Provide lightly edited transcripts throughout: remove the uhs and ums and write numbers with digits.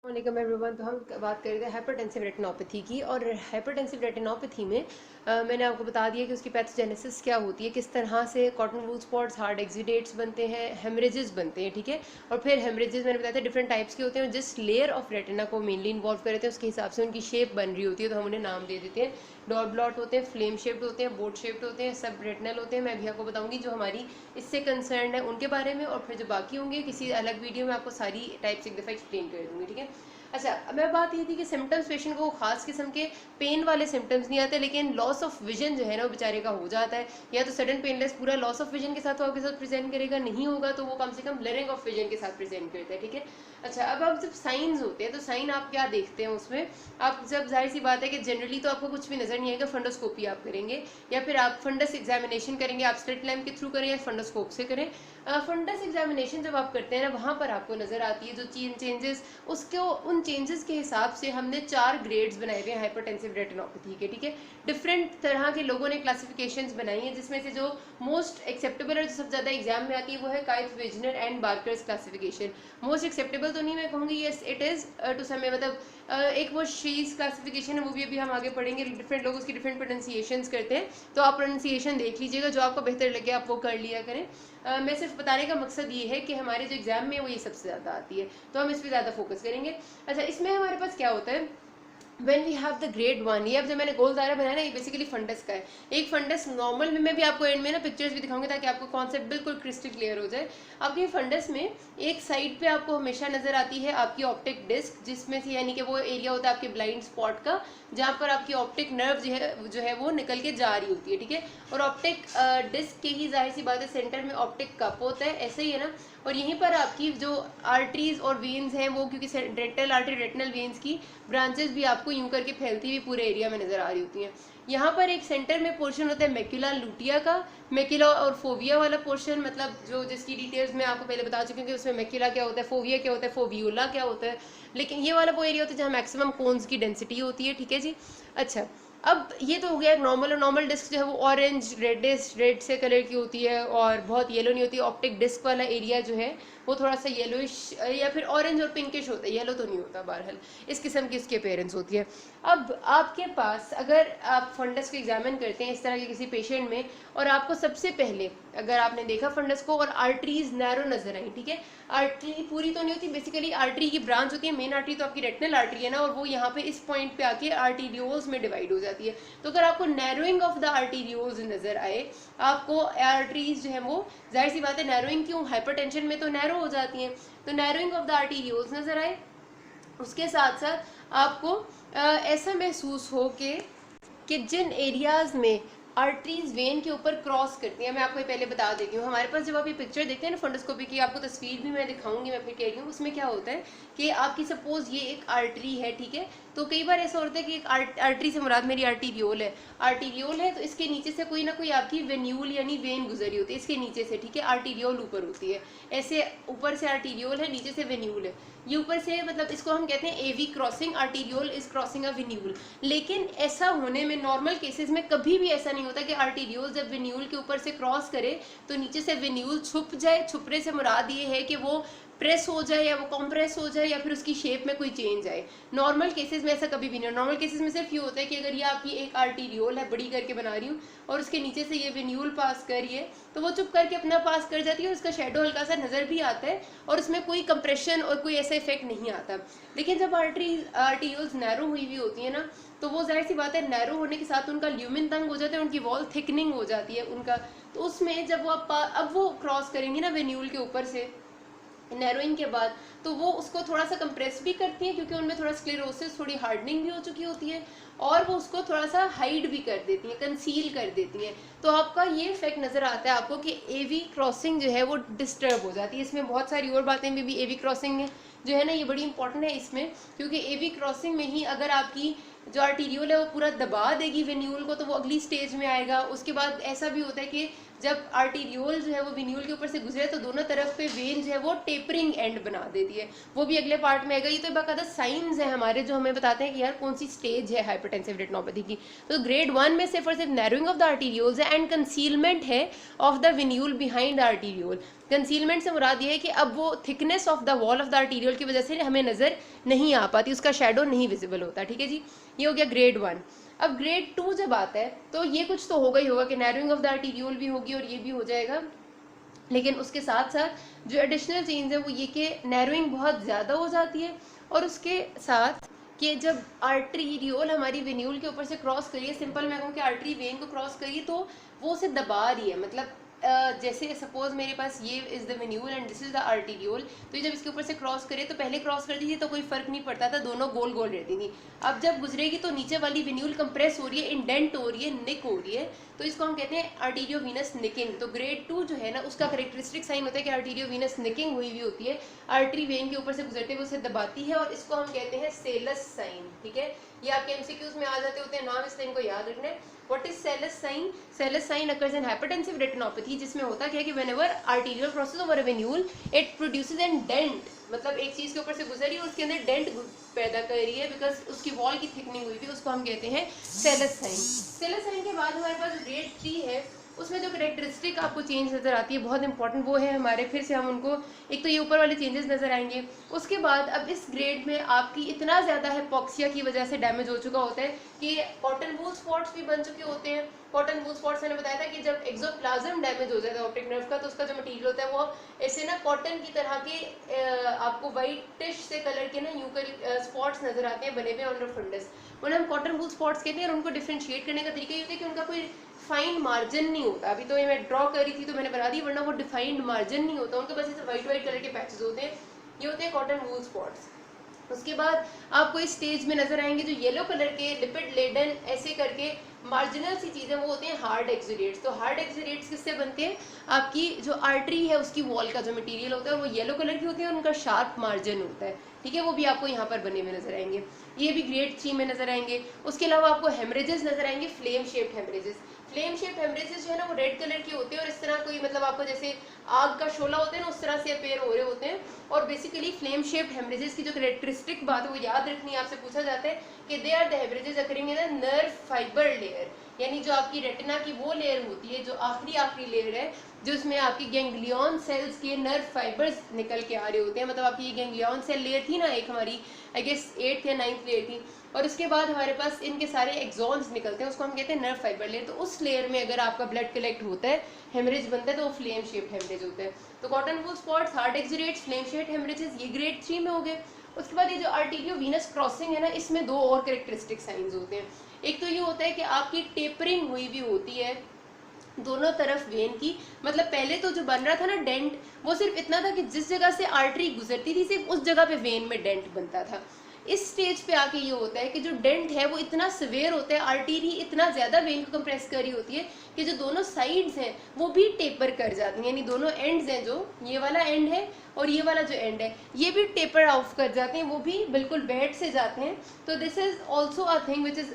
वालेकुम एवरीवन। तो हम बात कर रहे थे हाइपरटेंसिव रेटिनोपैथी की, और हाइपरटेंसिव रेटिनोपैथी में मैंने आपको बता दिया कि उसकी पैथोजेनेसिस क्या होती है, किस तरह से कॉटन वूल स्पॉट्स, हार्ड एक्जिडेट्स बनते हैं, हेमरेजेस बनते हैं, ठीक है। और फिर हेमरेजेस मैंने बताया था डिफरेंट टाइप्स के होते हैं, जिस लेयर ऑफ रेटिना को मेनली इन्वॉल्व कर रहे थे उसके हिसाब से उनकी शेप बन रही होती है, तो हम उन्हें नाम दे देते हैं। डॉट ब्लॉट होते हैं, फ्लेम शेप्ड होते हैं, बोट शेप्ड होते हैं, सब रेटिनल होते हैं। मैं भी आपको बताऊंगी जो हमारी इससे कंसर्न है उनके बारे में, और फिर जो बाकी होंगे किसी अलग वीडियो में आपको सारी टाइप्स एक दफ़ा एक्सप्लेन कर दूंगी, ठीक है। अच्छा, अब मैं बात ये थी कि सिम्टम्स पेशेंट को खास किस्म के पेन वाले सिम्टम्स नहीं आते, लेकिन लॉस ऑफ विजन जो है ना वो बेचारे का हो जाता है। या तो सडन पेनलेस पूरा लॉस ऑफ विजन के साथ वो आपके साथ प्रेजेंट करेगा, नहीं होगा तो वो कम से कम ब्लरिंग ऑफ विजन के साथ प्रेजेंट करता है, ठीक है। अच्छा, अब आप जब साइंस होते हैं तो साइन आप क्या देखते हैं उसमें, आप जब जाहिर सी बात है कि जनरली तो आपको कुछ भी नजर नहीं आएगा, फंडोस्कोपी आप करेंगे या फिर आप फंडस एग्जामिनेशन करेंगे, आप स्लिट लैम्प के थ्रू करें या फंडोस्कोप से करें। फंडस एग्जामिनेशन जब आप करते हैं ना, वहाँ पर आपको नजर आती है जो चेंजेस, उसको उन चेंजेस के हिसाब से हमने 4 ग्रेड्स बनाए हुए हैं हाइपरटेंसिव रेटिनोपैथी के, ठीक है। डिफरेंट तरह के लोगों ने क्लासिफिकेशंस बनाई हैं, जिसमें से जो मोस्ट एक्सेप्टेबल और जो सबसे ज़्यादा एग्जाम में आती है वो है काइथ विजनर एंड बार्कर्स क्लासिफिकेशन। मोस्ट एक्सेप्टेबल तो नहीं मैं कहूँगी, yes it is to some, मतलब एक वो शीज क्लासिफिकेशन है, वो भी अभी हम आगे पढ़ेंगे। डिफरेंट लोग उसकी डिफरेंट प्रोनाउंसिएशंस करते हैं, तो आप प्रोनाउंसिएशन देख लीजिएगा, जो आपको बेहतर लगे आप वो कर लिया करें। मैं सिर्फ बताने का मकसद ये है कि हमारे जो एग्जाम में वो ये सबसे ज़्यादा आती है, तो हम इस पर ज़्यादा फोकस करेंगे। अच्छा, इसमें हमारे पास क्या होता है when we have the grade 1, ये अब जो मैंने गोल दायरा बनाया ना, ये बेसिकली फंडस का है। एक फंडस नॉर्मल में मैं भी आपको एंड में ना पिक्चर्स भी दिखाऊंगी ताकि आपको कॉन्सेप्ट बिल्कुल क्रिस्टल क्लियर हो जाए। आपके फंडस में एक साइड पे आपको हमेशा नजर आती है आपकी ऑप्टिक डिस्क, जिसमें से यानी कि वो एरिया होता है आपके ब्लाइंड स्पॉट का, जहाँ पर आपकी ऑप्टिक नर्व जो है वो निकल के जा रही होती है, ठीक है। और ऑप्टिक डिस्क के ही जाहिर सी बात है सेंटर में ऑप्टिक कप होता है, ऐसे ही है ना। और यहीं पर आपकी जो आर्टरीज और वेन्स हैं वो, क्योंकि रेटिनल आर्टरी रेटिनल वेन्स की ब्रांचेस भी आपको यूं करके फैलती हुई पूरे एरिया में नजर आ रही होती हैं। यहाँ पर एक सेंटर में पोर्शन होता है मैक्यूला लुटिया का, मैक्यूला और फोविया वाला पोर्शन, मतलब जो जिसकी डिटेल्स मैं आपको पहले बता चुकी हूँ कि उसमें मैक्यूला क्या होता है, फोविया क्या होता है, फोवियोला क्या होता है। लेकिन ये वाला वो एरिया होता है जहाँ मैक्सिमम कोन्स की डेंसिटी होती है, ठीक है जी। अच्छा, अब ये तो हो गया नॉर्मल, और नॉर्मल डिस्क जो है वो ऑरेंज रेडिश रेड से कलर की होती है और बहुत येलो नहीं होती। ऑप्टिक डिस्क वाला एरिया जो है वो थोड़ा सा येलोइश या फिर ऑरेंज और पिंकिश होता है, येलो तो नहीं होता, बहरहाल इस किस्म की इसकी अपीयरेंस होती है। अब आपके पास अगर आप फंडस को एग्जामिन करते हैं इस तरह के किसी पेशेंट में, और आपको सबसे पहले अगर आपने देखा फंडस को और आर्टरीज नैरो नजर आई, ठीक है, आर्टरी पूरी तो नहीं होती, बेसिकली आर्टरी की ब्रांच होती है, मेन आर्टरी तो आपकी रेटिनल आर्टरी है ना, और वो यहाँ पे इस पॉइंट पे आके आर्टीरियोल्स में डिवाइड हो जाती है। तो अगर आपको नैरोइंग ऑफ द आर्टीरियोल्स नजर आए, आपको आर्टरीज जो है वो, जाहिर सी बात है नैरोइंग क्यों, हाइपरटेंशन में तो नैरो हो जाती हैं, तो नैरोइंग ऑफ द आर्टीरियोल्स नजर आए, उसके साथ साथ आपको ऐसा महसूस हो कि जिन एरियाज में आर्टरीज वेन के ऊपर क्रॉस करती हैं, मैं आपको ये पहले बता देती हूँ। हमारे पास जब आप ये पिक्चर देखते हैं ना फंडोस्कोपी की, आपको तस्वीर भी मैं दिखाऊंगी, मैं फिर कह रही हूँ उसमें क्या होता है कि आपकी सपोज ये एक आर्टरी है, ठीक है। तो कई बार ऐसा होता है कि एक आर्टरी से मुराद मेरी आर्टीरियोल है, आर्टीरियोल है तो इसके नीचे से कोई ना कोई आपकी वेन्यूल यानी वेन गुजरी होती है, इसके नीचे से, ठीक है। आर्टीरियोल ऊपर होती है, ऐसे ऊपर से आर्टीरियोल है, नीचे से वेन्यूल है, ये ऊपर से, मतलब इसको हम कहते हैं AV crossing, arteriole is crossing a venule. लेकिन ऐसा होने में नॉर्मल केसेस में कभी भी ऐसा नहीं होता कि आर्टीरियोल जब वेन्यूल के ऊपर से क्रॉस करे तो नीचे से वेन्यूल छुप जाए। छुपने से मुराद ये है कि वो प्रेस हो जाए या वो कॉम्प्रेस हो जाए या फिर उसकी शेप में कोई चेंज आए। नॉर्मल केसेस में ऐसा कभी भी नहीं। नॉर्मल केसेस में सिर्फ ये होता है कि अगर ये आपकी एक आर्टीरियोल है, बड़ी करके बना रही हूँ, और उसके नीचे से ये वेन्यूल पास कर रही है, तो वो चुप करके अपना पास कर जाती है और उसका शेडो हल्का सा नजर भी आता है और उसमें कोई कंप्रेशन और कोई ऐसा इफेक्ट नहीं आता। लेकिन जब आर्टीरियोल्स नैरो हुई हुई होती है ना, तो वो जाहिर सी बात है नैरो होने के साथ उनका ल्यूमिन तंग हो जाता है, उनकी वॉल थिकनिंग हो जाती है उनका। तो उसमें जब वो अब वो क्रॉस करेंगी ना वेन्यूल के ऊपर से नैरोइंग के बाद, तो वो उसको थोड़ा सा कंप्रेस भी करती हैं क्योंकि उनमें थोड़ा स्क्लेरोसिस, थोड़ी हार्डनिंग भी हो चुकी होती है, और वो उसको थोड़ा सा हाइड भी कर देती हैं, कंसील कर देती हैं। तो आपका ये इफेक्ट नजर आता है आपको कि एवी क्रॉसिंग जो है वो डिस्टर्ब हो जाती है। इसमें बहुत सारी और बातें भी एवी क्रॉसिंग में जो है ना ये बड़ी इंपॉर्टेंट है इसमें, क्योंकि एवी क्रॉसिंग में ही अगर आपकी जो आर्टीरियोल है वो पूरा दबा देगी वेन्यूल को, तो वो अगली स्टेज में आएगा। उसके बाद ऐसा भी होता है कि जब आर्टीरियोल जो है वो वेन्यूल के ऊपर से गुजरे तो दोनों तरफ पे वेन जो है वो टेपरिंग एंड बना देती है, वो भी अगले पार्ट में आएगा। ये तो बाकायदा साइंस है हमारे जो हमें बताते हैं कि यार कौन सी स्टेज है हाइपरटेंसिव रेटिनोपैथी की। तो ग्रेड 1 में सिर्फ और सिर्फ नैरोइंग ऑफ द आर्टीरियोल्स है एंड कंसीलमेंट है of the venule behind the arteriole. Concealment से मुराद ये है कि अब वो thickness of the wall of the arteriole की वजह से हमें नज़र नहीं आ पाती, उसका शेडो नहीं विजिबल होता। ठीक है जी, ये हो गया ग्रेड 1। अब ग्रेड 2 जब आता है तो ये कुछ तो होगा ही होगा कि नैरोइंग ऑफ द आर्टीरियोल भी होगी और ये भी हो जाएगा, लेकिन उसके साथ साथ जो एडिशनल चेंज है वो ये कि नैरोइंग बहुत ज़्यादा हो जाती है, और उसके साथ कि जब आर्टरीरियोल हमारी वेन्यूल के ऊपर से क्रॉस करिए, सिंपल मैं कहूँ कि आर्टरी वेन को क्रॉस करिए तो वो उसे दबा रही है। मतलब जैसे सपोज मेरे पास ये is the venule and this is the arteriole, तो ये जब इसके ऊपर से क्रॉस करे तो पहले क्रॉस करती थी तो कोई फ़र्क नहीं पड़ता था, दोनों गोल गोल रहती थी। अब जब गुजरेगी तो नीचे वाली वेन्यूल कंप्रेस हो रही है, इंडेंट हो रही है, निक हो रही है, तो इसको हम कहते हैं आर्टीरियोवीनस निकिंग। तो ग्रेड 2 जो है ना उसका करेक्टरिस्टिक साइन होता है कि आर्टीरियोवीनस निकिंग हुई हुई होती है, आर्टरी वेन के ऊपर से गुजरते हुए उसे दबाती है, और इसको हम कहते हैं सेलस साइन। ठीक है, ये आपके एमसीक्यूज में आ जाते होते हैं, नाम इसलिए इनको याद रखना है। What is Selous sign? Selous sign occurs in hypertensive retinopathy, जिसमें होता क्या है कि whenever arterial crosses over a venule, it produces a dent, मतलब एक चीज के ऊपर से गुजरी और उसके अंदर डेंट पैदा कर रही है बिकॉज उसकी वॉल की थिकनिंग हुई थी, उसको हम कहते हैं सेलस साइन। सेलस साइन के बाद हमारे पास ग्रेड 3 है, उसमें जो करेक्टरिस्टिक आपको चेंज नज़र आती है बहुत इंपॉर्टेंट वो है हमारे, फिर से हम उनको, एक तो ये ऊपर वाले चेंजेस नज़र आएंगे। उसके बाद अब इस ग्रेड में आपकी इतना ज़्यादा हिपोक्सिया की वजह से डैमेज हो चुका होता है कि कॉटन वूल स्पॉट्स भी बन चुके होते हैं। कॉटन वूल स्पॉट्स मैंने बताया था कि जब एक्सोप्लाज्म डैमेज हो जाता है ऑप्टिक नर्व का तो उसका जो मटीरियल होता है वो ऐसे ना कॉटन की तरह के आपको वाइटिश से कलर के ना यूं स्पॉट्स नज़र आते हैं बने हुए ऑन द फंडस, उन्हें हम कॉटन वूल स्पॉट्स कहते हैं। और उनको डिफ्रेंशिएट करने का तरीका ये होता है कि उनका कोई डिफाइंड मार्जिन नहीं होता। अभी तो ये मैं ड्रॉ कर रही थी तो मैंने बना दी, वरना वो डिफाइंड मार्जिन नहीं होता, उनके पास ऐसे वाइट वाइट कलर के पैचेस होते हैं, ये होते हैं कॉटन वूल स्पॉट्स। उसके बाद आपको इस स्टेज में नजर आएंगे जो येलो कलर के लिपिड लेडन ऐसे करके मार्जिनल सी चीज़ें, वो होते हैं हार्ड एक्सुडेट्स। तो हार्ड एक्सुडेट्स किससे बनते हैं? आपकी जो आर्टरी है उसकी वॉल का जो मटेरियल होता है वो येलो कलर की होती है और उनका शार्प मार्जिन होता है। ठीक है, वो भी आपको यहाँ पर बने हुए नजर आएंगे, ये भी ग्रेड 3 में नजर आएंगे। उसके अलावा आपको हेमरेजेस नजर आएंगे, flame shaped haemorrhages. Flame shaped haemorrhages जो है ना वो रेड कलर के होते हैं और इस तरह कोई मतलब आपको जैसे आग का शोला होता है ना उस तरह से अपेयर हो रहे होते हैं। और बेसिकली फ्लेम शेप्ड हेमरेजेस की जो करेक्टरिस्टिक बात है वो याद रखनी है, आपसे पूछा जाता है कि they are the haemorrhages occurring in the nerve fibre layer, यानी जो आपकी रेटिना की वो लेयर होती है जो आखिरी लेयर है जो इसमें आपकी गैंग्लियन सेल्स के नर्व फाइबर्स निकल के आ रहे होते हैं। मतलब आपकी ये गैंग्लियन सेल लेयर थी ना एक हमारी, आई गेस 8th या 9th लेयर थी, और उसके बाद हमारे पास इनके सारे एक्सॉन्स निकलते हैं, उसको हम कहते हैं नर्व फाइबर लेयर। तो उस लेयर में अगर आपका ब्लड कलेक्ट होता है, हेमरेज बनता है, तो वो फ्लेम शेप्ड हेमरेज होता है। तो cotton wool spots, hard exudates, flame shaped haemorrhages, ये ग्रेड 3 में हो गए। उसके बाद ये जो आर्टीरियोवीनस क्रॉसिंग है ना, इसमें दो और कैरेक्टरिस्टिक साइंस होते हैं। एक तो ये होता है कि आपकी टेपरिंग हुई भी होती है दोनों तरफ वेन की, मतलब पहले तो जो बन रहा था ना डेंट, वो सिर्फ इतना था कि जिस जगह से आर्टरी गुजरती थी सिर्फ उस जगह पे वेन में डेंट बनता था। इस स्टेज पे आके ये होता है कि जो डेंट है वो इतना सिवियर होता है, आर्टरी इतना ज़्यादा वेन को कंप्रेस कर रही होती है कि जो दोनों साइड्स हैं वो भी टेपर कर जाती हैं, यानी दोनों एंड्स हैं, जो ये वाला एंड है और ये वाला जो एंड है ये भी टेपर ऑफ कर जाते हैं, वो भी बिल्कुल बेड से जाते हैं। तो this is also a thing which is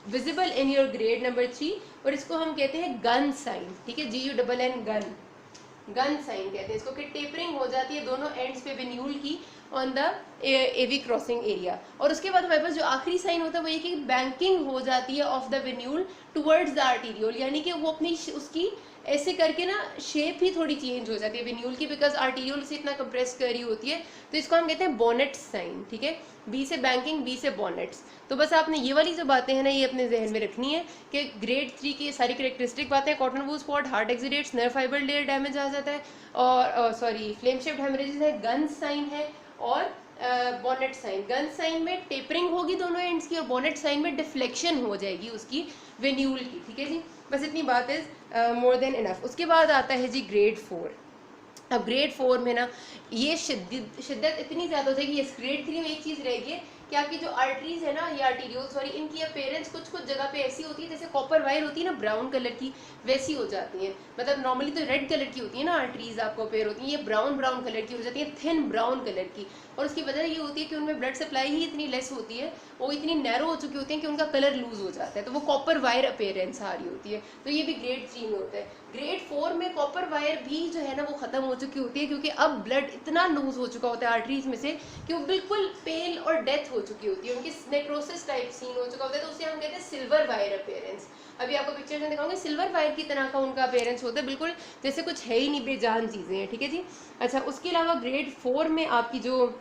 visible in your grade number 3, और इसको हम कहते हैं गन साइन। ठीक है, GUNN गन, गन साइन कहते हैं इसको, कि टेपरिंग हो जाती है दोनों एंड्स पे वेन्यूल की on the AV crossing area. और उसके बाद हमारे पास जो आखिरी साइन होता है वो ये कि बैंकिंग हो जाती है of the venule towards the arteriole, यानी कि वो अपनी उसकी ऐसे करके ना शेप ही थोड़ी चेंज हो जाती है वेन्यूल की, बिकॉज आर्टीरियोल से इतना कंप्रेस कर रही होती है। तो इसको हम कहते हैं बॉनेट साइन। ठीक है, बी से बैंकिंग, बी से बॉनेट्स। तो बस आपने ये वाली जो बातें हैं ना ये अपने जहन में रखनी है कि ग्रेड 3 की सारी करेक्टरिस्टिक बातें, cotton wool spot, hard exudates, nerve fibre layer damage आ जाता है, और सॉरी फ्लेम शेप्ड हेमरेजेस है, गन साइन है, और बॉनेट साइन। गन साइन में टेपरिंग होगी दोनों एंड्स की, और बॉनेट साइन में डिफ्लेक्शन हो जाएगी उसकी वेन्यूल की। ठीक है जी, बस इतनी बात इज मोर देन इनफ। उसके बाद आता है जी ग्रेड 4। अब ग्रेड 4 में ना ये शिद्दत इतनी ज़्यादा हो जाएगी। ये ग्रेड 3 में एक चीज़ रहेगी कि आपकी जो आर्टरीज है ना, ये आर्टीरियोल सॉरी, इनकी अपेयरेंस कुछ कुछ जगह पे ऐसी होती है जैसे कॉपर वायर होती है ना ब्राउन कलर की, वैसी हो जाती है। मतलब नॉर्मली तो रेड कलर की होती है ना आर्टरीज आपको अपेयर होती है, ये ब्राउन ब्राउन कलर की हो जाती है, थिन ब्राउन कलर की। और उसकी वजह ये होती है कि उनमें ब्लड सप्लाई ही इतनी लेस होती है, वो इतनी नैरो हो चुकी होती है कि उनका कलर लूज हो जाता है, तो वो कॉपर वायर अपेयरेंस आ रही होती है। तो ये भी ग्रेड 3 में होता है। ग्रेड 4 में कॉपर वायर भी जो है ना वो खत्म हो चुकी होती है, क्योंकि अब ब्लड इतना लूज हो चुका होता है आर्टरीज में से कि वो बिल्कुल पेल और डेथ हो चुकी होती है, उनकी नेक्रोसिस टाइप सीन हो चुका होता है, तो उसे हम कहते हैं सिल्वर वायर अपेयरेंस। अभी आपको पिक्चर में दिखाऊंगे, सिल्वर वायर की तरह का उनका अपेयरेंस होता है, बिल्कुल जैसे कुछ है ही नहीं, बेजान चीज़ें हैं, ठीक है जी। अच्छा, उसके अलावा ग्रेड 4 में आपकी जो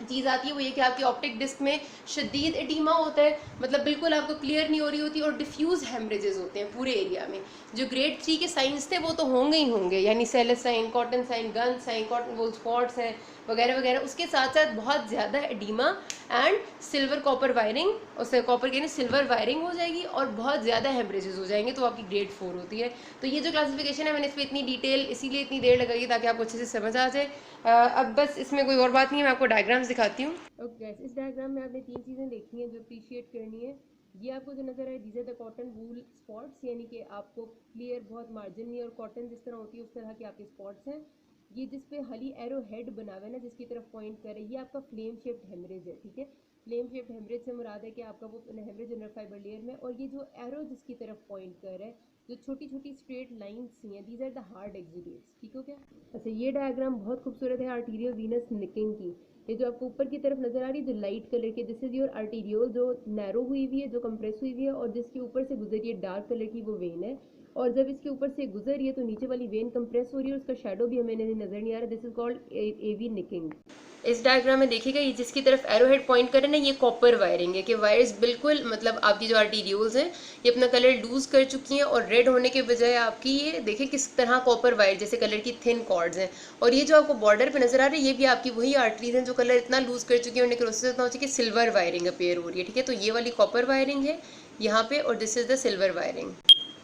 चीज़ आती है वो ये कि आपकी ऑप्टिक डिस्क में शदीद एडीमा होता है, मतलब बिल्कुल आपको क्लियर नहीं हो रही होती, और डिफ्यूज हेमरेजेस होते हैं पूरे एरिया में। जो ग्रेड 3 के साइंस थे वो तो होंगे ही होंगे, यानी Salus sign, cotton sign, Gunn sign, cotton wool spots हैं वगैरह वगैरह। उसके साथ साथ बहुत ज़्यादा oedema and silver copper wiring, उससे कॉपर के सिल्वर वायरिंग हो जाएगी और बहुत ज़्यादा हेमरेजेस हो जाएंगे, तो आपकी ग्रेड 4 होती है। तो ये जो क्लासिफिकेशन है मैंने इस पर इतनी डिटेल इसीलिए इतनी देर लगाई ताकि आपको अच्छे से समझ आ जाए। अब बस इसमें कोई और बात नहीं है, मैं आपको डायग्राम्स दिखाती हूँ। ओके गाइस, इस डायग्राम में आपने 3 चीज़ें देखी हैं जो अप्रिशिएट करनी है। ये आपको जो नज़र है these are the cotton wool spots, यानी कि आपको क्लियर बहुत मार्जिन नहीं, और कॉटन जिस तरह होती है उस तरह के आपके स्पॉट्स हैं। ये जिस पे हली एरो हेड बना हुआ है ना, जिसकी तरफ पॉइंट कर रही है, ये आपका फ्लेम शेप्ड हेमरेज है, ठीक है। फ्लेम शेप्ड हेमरेज से मुराद है कि आपका वो हेमरेज इनर फाइबर लेयर में, और ये जो एरो जिसकी तरफ पॉइंट कर रहा है, जो छोटी छोटी स्ट्रेट लाइंस सी हैं, these are the hard exudates, ठीक हो क्या। अच्छा, ये डायग्राम बहुत खूबसूरत है आर्टीरियल वीनस निकिंग की। ये जो आपको ऊपर की तरफ नजर आ रही है जो लाइट कलर की, दिस इज योर आर्टीरियोल, जो नैरो हुई हुई है, जो कंप्रेस हुई हुई है, और जिसके ऊपर से गुजरी है डार्क कलर की वो वेन है। और जब इसके ऊपर से गुजर रही है तो नीचे वाली वेन कंप्रेस हो रही है, और उसका शेडो भी हमें नजर नहीं आ रहा। This is called AV nicking. इस डायग्राम में देखिएगा, ये जिसकी तरफ एरो हेड पॉइंट कर रहे हैं ना, ये कॉपर वायरिंग है, कि वायर्स बिल्कुल मतलब आपकी जो आर्टीरियोल्स हैं ये अपना कलर लूज कर चुकी हैं, और रेड होने के बजाय आपकी ये देखिए किस तरह कॉपर वायर जैसे कलर की थिन कॉर्ड्स हैं। और ये जो आपको बॉर्डर पे नजर आ रही है ये भी आपकी वही आर्टरीज हैं जो कलर इतना लूज कर चुकी है और नेक्रोसिस इतना हो चुकी है, सिल्वर वायरिंग अपेयर हो रही है, ठीक है। तो ये वाली कॉपर वायरिंग है यहाँ पे, और this is the silver wiring.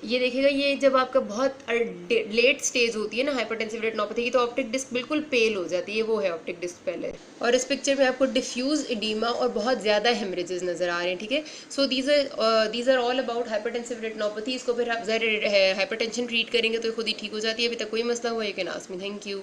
ये देखिएगा, ये जब आपका बहुत लेट स्टेज होती है ना हाइपरटेंसिव रेटिनोपैथी की, तो ऑप्टिक डिस्क बिल्कुल पेल हो जाती है, वो है ऑप्टिक डिस्क पहले। और इस पिक्चर में आपको डिफ्यूज एडीमा और बहुत ज़्यादा हेमरेजेस नजर आ रहे हैं, ठीक है। So these are all about hypertensive retinopathy. इसको फिर आप हाइपरटेंशन ट्रीट करेंगे तो खुद ही ठीक हो जाती है। अभी तक कोई मसला हुआ, you can ask me. Thank you.